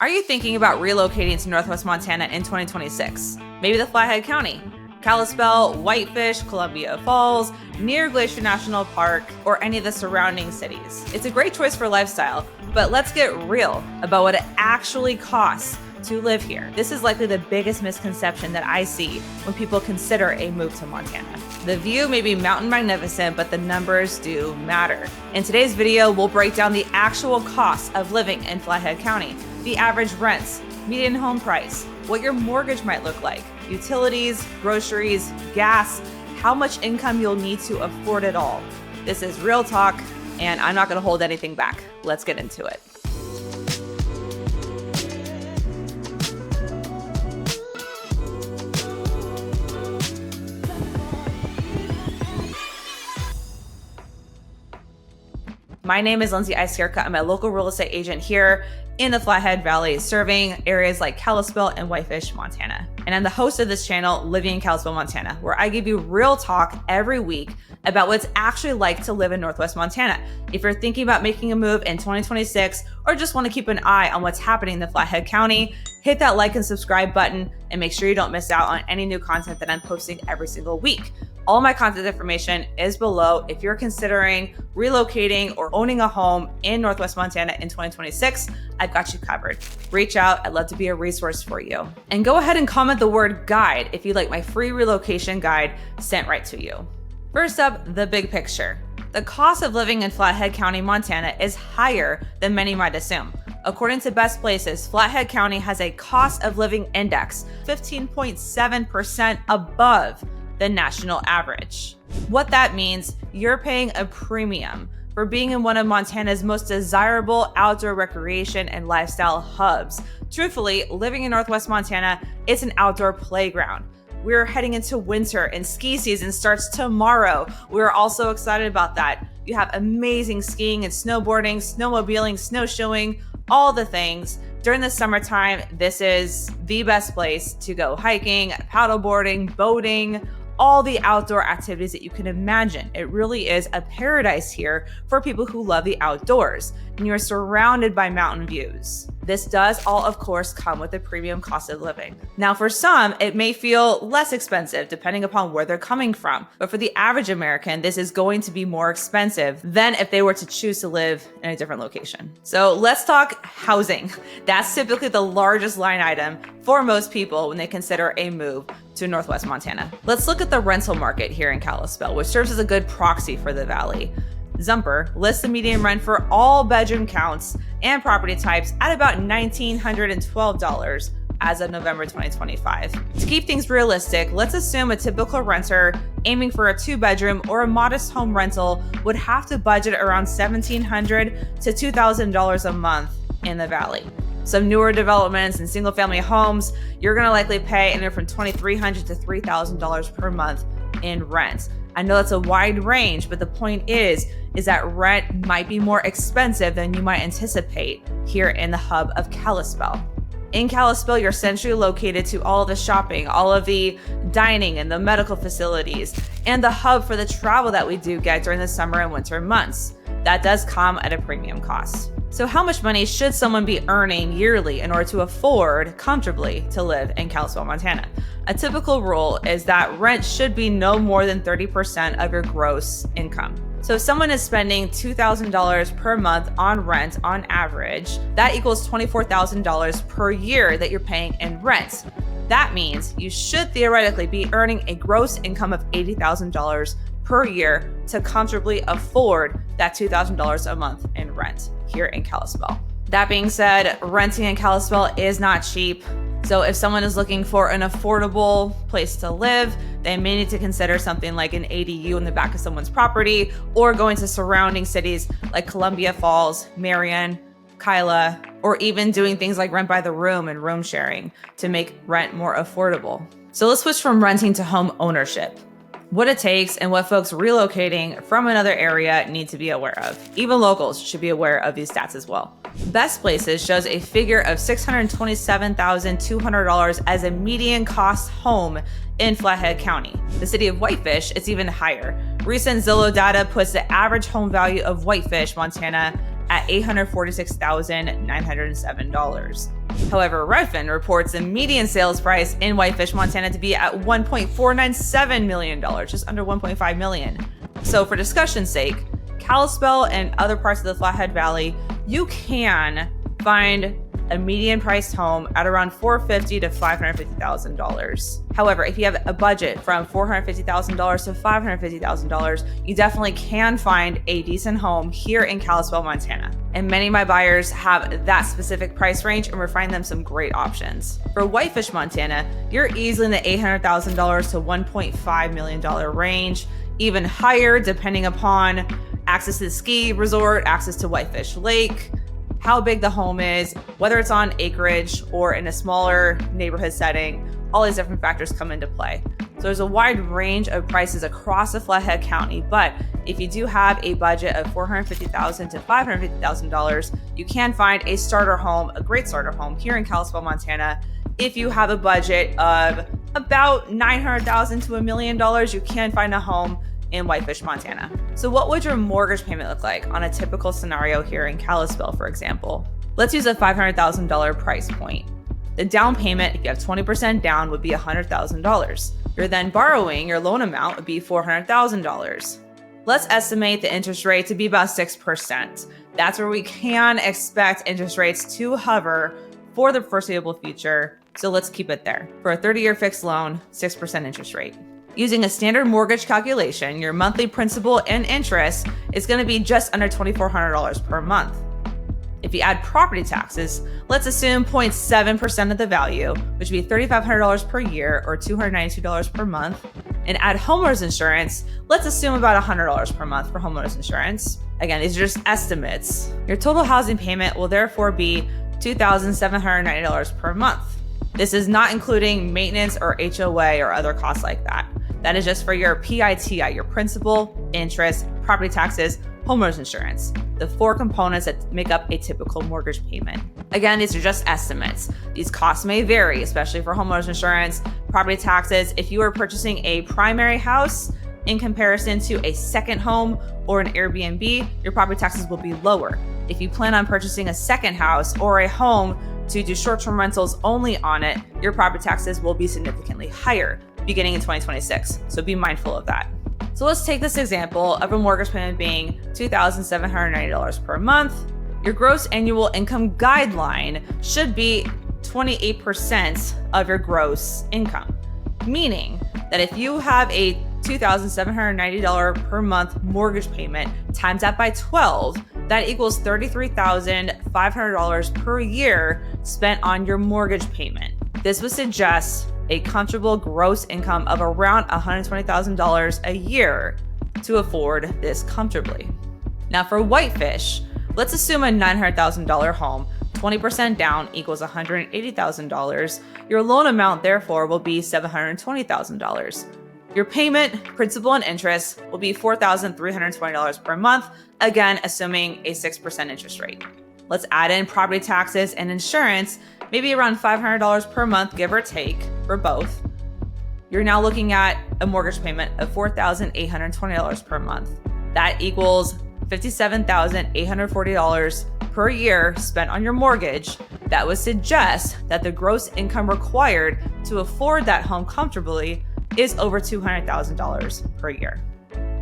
Are you thinking about relocating to Northwest Montana in 2026? Maybe the Flathead County, Kalispell, Whitefish, Columbia Falls, near Glacier National Park, or any of the surrounding cities. It's a great choice for lifestyle, but let's get real about what it actually costs to live here. This is likely the biggest misconception that I see when people consider a move to Montana. The view may be mountain magnificent, but the numbers do matter. In today's video, we'll break down the actual costs of living in Flathead County, the average rents, median home price, what your mortgage might look like, utilities, groceries, gas, how much income you'll need to afford it all. This is real talk, and I'm not going to hold anything back. Let's get into it. My name is Lindsay Iskierka. I'm a local real estate agent here in the Flathead Valley, serving areas like Kalispell and Whitefish, Montana. And I'm the host of this channel, Living in Kalispell, Montana, where I give you real talk every week about what it's actually like to live in Northwest Montana. If you're thinking about making a move in 2026, or just want to keep an eye on what's happening in the Flathead County, hit that like and subscribe button and make sure you don't miss out on any new content that I'm posting every single week. All my contact information is below. If you're considering relocating or owning a home in Northwest Montana in 2026, I've got you covered. Reach out. I'd love to be a resource for you. And go ahead and comment the word guide if you'd like my free relocation guide sent right to you. First up, the big picture. The cost of living in Flathead County, Montana is higher than many might assume. According to Best Places, Flathead County has a cost of living index 15.7% above the national average. What that means, you're paying a premium for being in one of Montana's most desirable outdoor recreation and lifestyle hubs. Truthfully, living in Northwest Montana, it's an outdoor playground. We're heading into winter and ski season starts tomorrow. We're also excited about that. You have amazing skiing and snowboarding, snowmobiling, snowshoeing, all the things. During the summertime, this is the best place to go hiking, paddleboarding, boating, all the outdoor activities that you can imagine. It really is a paradise here for people who love the outdoors, and you're surrounded by mountain views. This does all, of course, come with a premium cost of living. Now, for some, it may feel less expensive depending upon where they're coming from, but for the average American, this is going to be more expensive than if they were to choose to live in a different location. So let's talk housing. That's typically the largest line item for most people when they consider a move to Northwest Montana. Let's look at the rental market here in Kalispell, which serves as a good proxy for the valley. Zumper lists the median rent for all bedroom counts and property types at about $1,912 as of November 2025. To keep things realistic, let's assume a typical renter aiming for a 2-bedroom or a modest home rental would have to budget around $1,700 to $2,000 a month in the valley. Some newer developments and single-family homes, you're going to likely pay anywhere from $2,300 to $3,000 per month in rent. I know that's a wide range, but the point is that rent might be more expensive than you might anticipate here in the hub of Kalispell. In Kalispell, you're centrally located to all of the shopping, all of the dining and the medical facilities, and the hub for the travel that we do get during the summer and winter months. That does come at a premium cost. So how much money should someone be earning yearly in order to afford comfortably to live in Kalispell, Montana? A typical rule is that rent should be no more than 30% of your gross income. So if someone is spending $2,000 per month on rent on average, that equals $24,000 per year that you're paying in rent. That means you should theoretically be earning a gross income of $80,000 per year to comfortably afford that $2,000 a month in rent here in Kalispell. That being said, renting in Kalispell is not cheap. So if someone is looking for an affordable place to live, they may need to consider something like an ADU in the back of someone's property, or going to surrounding cities like Columbia Falls, Marion, Kyla, or even doing things like rent by the room and room sharing to make rent more affordable. So let's switch from renting to home ownership. What it takes and what folks relocating from another area need to be aware of. Even locals should be aware of these stats as well. Best Places shows a figure of $627,200 as a median cost home in Flathead County. The city of Whitefish, it's even higher. Recent Zillow data puts the average home value of Whitefish, Montana at $846,907. However, Redfin reports the median sales price in Whitefish, Montana to be at $1.497 million, just under $1.5 million. So for discussion's sake, Kalispell and other parts of the Flathead Valley, you can find a median priced home at around $450,000 to $550,000. However, if you have a budget from $450,000 to $550,000, you definitely can find a decent home here in Kalispell, Montana. And many of my buyers have that specific price range, and we're finding them some great options. For Whitefish, Montana, you're easily in the $800,000 to $1.5 million range, even higher depending upon access to the ski resort, access to Whitefish Lake, how big the home is, whether it's on acreage or in a smaller neighborhood setting. All these different factors come into play. So there's a wide range of prices across the Flathead County, but if you do have a budget of $450,000 to $550,000, you can find a starter home, a great starter home here in Kalispell, Montana. If you have a budget of about $900,000 to $1 million, you can find a home in Whitefish, Montana. So what would your mortgage payment look like on a typical scenario here in Kalispell, for example? Let's use a $500,000 price point. The down payment, if you have 20% down, would be $100,000. You're then borrowing, your loan amount would be $400,000. Let's estimate the interest rate to be about 6%. That's where we can expect interest rates to hover for the foreseeable future. So let's keep it there. For a 30-year fixed loan, 6% interest rate. Using a standard mortgage calculation, your monthly principal and interest is going to be just under $2,400 per month. If you add property taxes, let's assume 0.7% of the value, which would be $3,500 per year or $292 per month, and add homeowners insurance, let's assume about $100 per month for homeowners insurance. Again, these are just estimates. Your total housing payment will therefore be $2,790 per month. This is not including maintenance or HOA or other costs like that. That is just for your PITI, your principal, interest, property taxes, homeowners insurance, the four components that make up a typical mortgage payment. Again, these are just estimates. These costs may vary, especially for homeowners insurance, property taxes. If you are purchasing a primary house in comparison to a second home or an Airbnb, your property taxes will be lower. If you plan on purchasing a second house or a home to do short-term rentals only on it, your property taxes will be significantly higher beginning in 2026. So be mindful of that. So let's take this example of a mortgage payment being $2,790 per month. Your gross annual income guideline should be 28% of your gross income, meaning that if you have a $2,790 per month mortgage payment times that by 12, that equals $33,500 per year spent on your mortgage payment. This would suggest a comfortable gross income of around $120,000 a year to afford this comfortably. Now for Whitefish, let's assume a $900,000 home, 20% down equals $180,000. Your loan amount therefore will be $720,000. Your payment, principal and interest will be $4,320 per month, again assuming a 6% interest rate. Let's add in property taxes and insurance, maybe around $500 per month, give or take, for both. You're now looking at a mortgage payment of $4,820 per month. That equals $57,840 per year spent on your mortgage. That would suggest that the gross income required to afford that home comfortably is over $200,000 per year.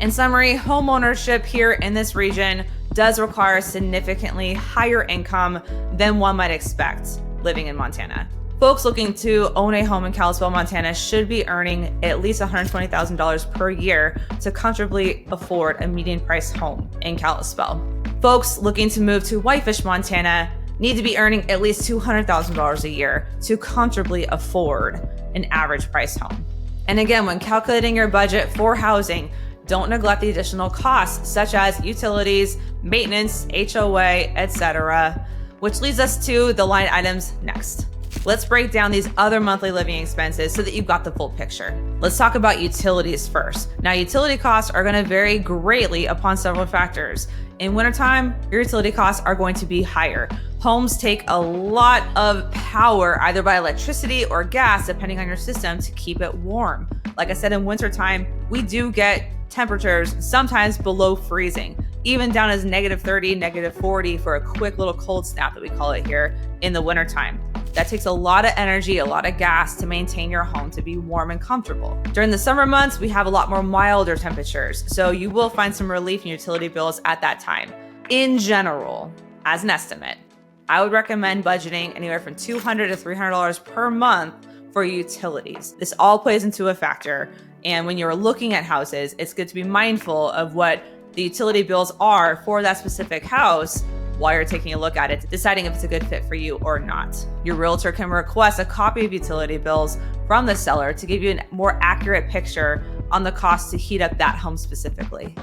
In summary, home ownership here in this region does require significantly higher income than one might expect living in Montana. Folks looking to own a home in Kalispell, Montana should be earning at least $120,000 per year to comfortably afford a median price home in Kalispell. Folks looking to move to Whitefish, Montana need to be earning at least $200,000 a year to comfortably afford an average price home. And again, when calculating your budget for housing, don't neglect the additional costs such as utilities, maintenance, HOA, etc., which leads us to the line items next. Let's break down these other monthly living expenses so that you've got the full picture. Let's talk about utilities first. Now, utility costs are going to vary greatly upon several factors. In wintertime, your utility costs are going to be higher. Homes take a lot of power, either by electricity or gas, depending on your system, to keep it warm. Like I said, in wintertime, we do get temperatures sometimes below freezing. even down as -30, -40 for a quick little cold snap that we call it here in the wintertime. That takes a lot of energy, a lot of gas to maintain your home to be warm and comfortable. During the summer months, we have a lot more milder temperatures, so you will find some relief in utility bills at that time. In general, as an estimate, I would recommend budgeting anywhere from $200 to $300 per month for utilities. This all plays into a factor, and when you're looking at houses, it's good to be mindful of what the utility bills are for that specific house while you're taking a look at it, deciding if it's a good fit for you or not. Your realtor can request a copy of utility bills from the seller to give you a more accurate picture on the cost to heat up that home specifically.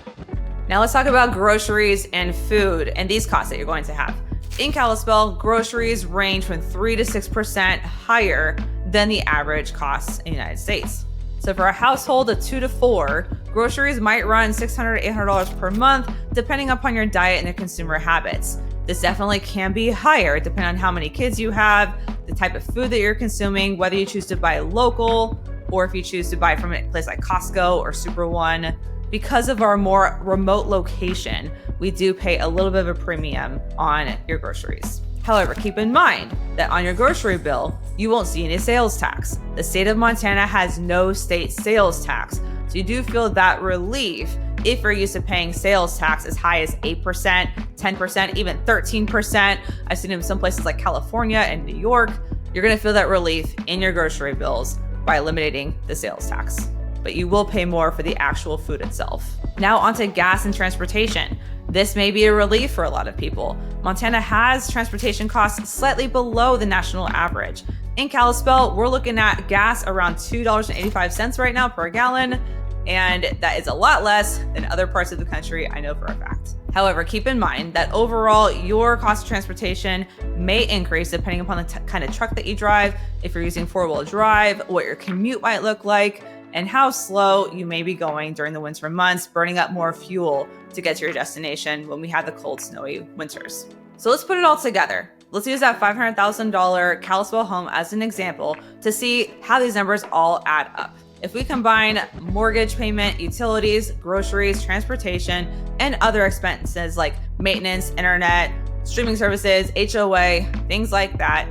Now let's talk about groceries and food and these costs that you're going to have. In Kalispell, groceries range from 3 to 6% higher than the average costs in the United States. So for a household of 2 to 4, groceries might run $600 to $800 per month, depending upon your diet and your consumer habits. This definitely can be higher depending on how many kids you have, the type of food that you're consuming, whether you choose to buy local or if you choose to buy from a place like Costco or Super One. Because of our more remote location, we do pay a little bit of a premium on your groceries. However, keep in mind that on your grocery bill, you won't see any sales tax. The state of Montana has no state sales tax. So you do feel that relief if you're used to paying sales tax as high as 8%, 10%, even 13%. I've seen it in some places like California and New York. You're gonna feel that relief in your grocery bills by eliminating the sales tax, but you will pay more for the actual food itself. Now onto gas and transportation. This may be a relief for a lot of people. Montana has transportation costs slightly below the national average. In Kalispell, we're looking at gas around $2.85 right now per gallon, and that is a lot less than other parts of the country, I know for a fact. However, keep in mind that overall, your cost of transportation may increase depending upon the kind of truck that you drive, if you're using 4-wheel drive, what your commute might look like, and how slow you may be going during the winter months, burning up more fuel to get to your destination when we have the cold, snowy winters. So let's put it all together. Let's use that $500,000 Kalispell home as an example to see how these numbers all add up. If we combine mortgage payment, utilities, groceries, transportation, and other expenses like maintenance, internet, streaming services, HOA, things like that,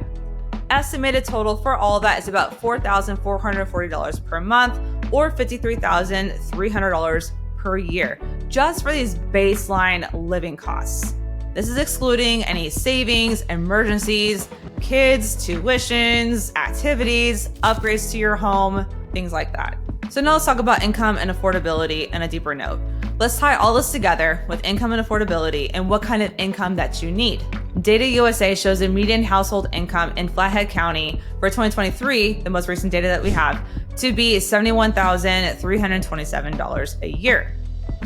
estimated total for all of that is about $4,440 per month or $53,300 per year, just for these baseline living costs. This is excluding any savings, emergencies, kids, tuitions, activities, upgrades to your home, things like that. So now let's talk about income and affordability in a deeper note. Let's tie all this together with income and affordability and what kind of income that you need. Data USA shows the median household income in Flathead County for 2023, the most recent data that we have, to be $71,327 a year.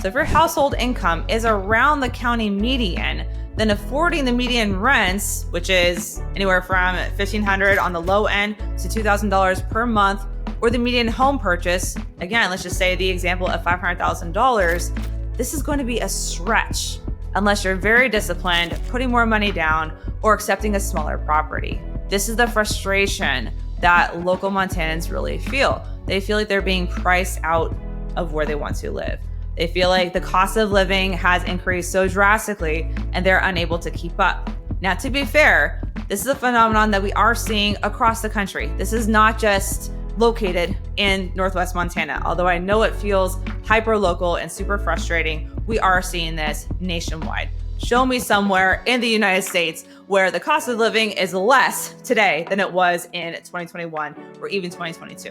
So if your household income is around the county median, then affording the median rents, which is anywhere from $1,500 on the low end to $2,000 per month, or the median home purchase, again, let's just say the example of $500,000, this is going to be a stretch unless you're very disciplined, putting more money down, or accepting a smaller property. This is the frustration that local Montanans really feel. They feel like they're being priced out of where they want to live. They feel like the cost of living has increased so drastically and they're unable to keep up. Now, to be fair, this is a phenomenon that we are seeing across the country. This is not just located in Northwest Montana. Although I know it feels hyper local and super frustrating, we are seeing this nationwide. Show me somewhere in the United States where the cost of living is less today than it was in 2021 or even 2022.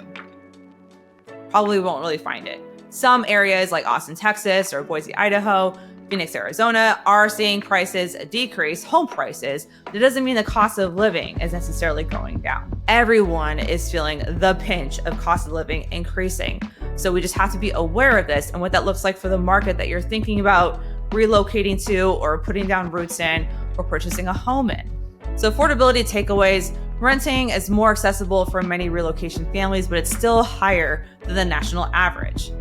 Probably won't really find it. Some areas like Austin, Texas, or Boise, Idaho, Phoenix, Arizona are seeing prices decrease, home prices. That doesn't mean the cost of living is necessarily going down. Everyone is feeling the pinch of cost of living increasing. So we just have to be aware of this and what that looks like for the market that you're thinking about relocating to or putting down roots in or purchasing a home in. So affordability takeaways, renting is more accessible for many relocation families, but it's still higher than the national average.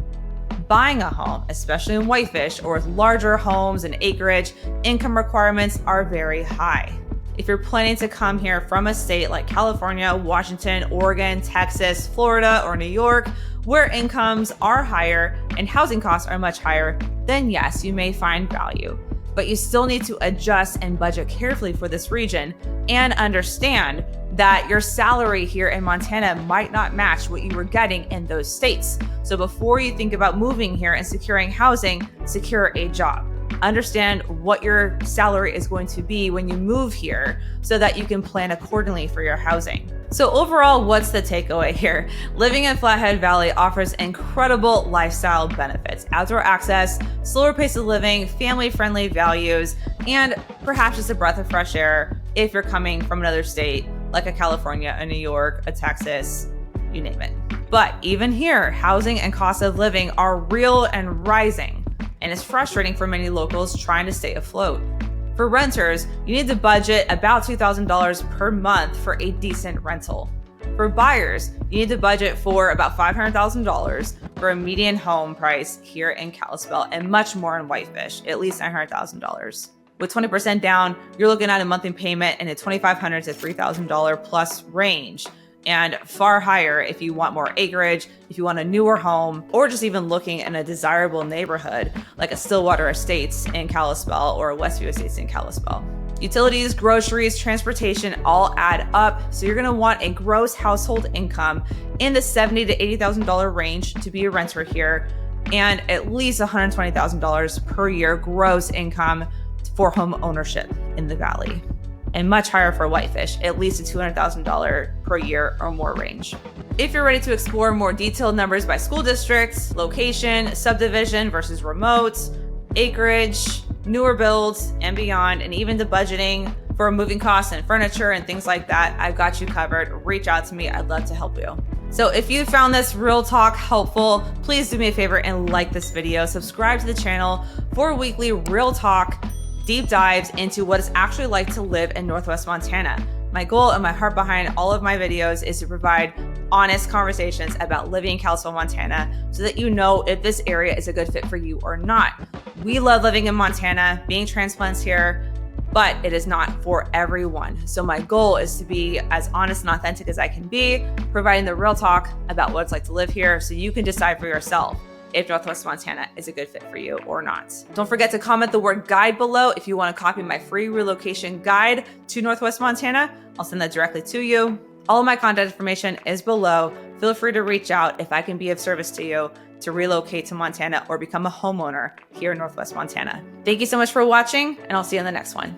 Buying a home, especially in Whitefish or with larger homes and acreage, income requirements are very high. if you're planning to come here from a state like California, Washington, Oregon, Texas, Florida, or New York, where incomes are higher and housing costs are much higher, then yes, you may find value. But you still need to adjust and budget carefully for this region and understand that your salary here in Montana might not match what you were getting in those states. So before you think about moving here and securing housing, secure a job. Understand what your salary is going to be when you move here so that you can plan accordingly for your housing. So overall, what's the takeaway here? Living in Flathead Valley offers incredible lifestyle benefits: outdoor access, slower pace of living, family-friendly values, and perhaps just a breath of fresh air if you're coming from another state like a California, a New York, a Texas, you name it. But even here, housing and cost of living are real and rising, and it's frustrating for many locals trying to stay afloat. For renters, you need to budget about $2,000 per month for a decent rental. For buyers, you need to budget for about $500,000 for a median home price here in Kalispell, and much more in Whitefish, at least $900,000. With 20% down, you're looking at a monthly payment in a $2,500 to $3,000 plus range, and far higher if you want more acreage, if you want a newer home, or just even looking in a desirable neighborhood like a Stillwater Estates in Kalispell or a Westview Estates in Kalispell. Utilities, groceries, transportation all add up, so you're gonna want a gross household income in the $70,000 to $80,000 range to be a renter here, and at least $120,000 per year gross income for home ownership in the valley, and much higher for Whitefish, at least a $200,000 per year or more range. If you're ready to explore more detailed numbers by school districts, location, subdivision versus remote, acreage, newer builds, and beyond, and even the budgeting for moving costs and furniture and things like that, I've got you covered. Reach out to me. I'd love to help you. So if you found this real talk helpful, please do me a favor and like this video. Subscribe to the channel for weekly real talk deep dives into what it's actually like to live in Northwest Montana. My goal and my heart behind all of my videos is to provide honest conversations about living in Kalispell, Montana, so that you know if this area is a good fit for you or not. We love living in Montana, being transplants here, but it is not for everyone. So my goal is to be as honest and authentic as I can be, providing the real talk about what it's like to live here so you can decide for yourself if Northwest Montana is a good fit for you or not. Don't forget to comment the word guide below if you want to copy my free relocation guide to Northwest Montana. I'll send that directly to you. All of my contact information is below. Feel free to reach out if I can be of service to you to relocate to Montana or become a homeowner here in Northwest Montana. Thank you so much for watching, and I'll see you in the next one.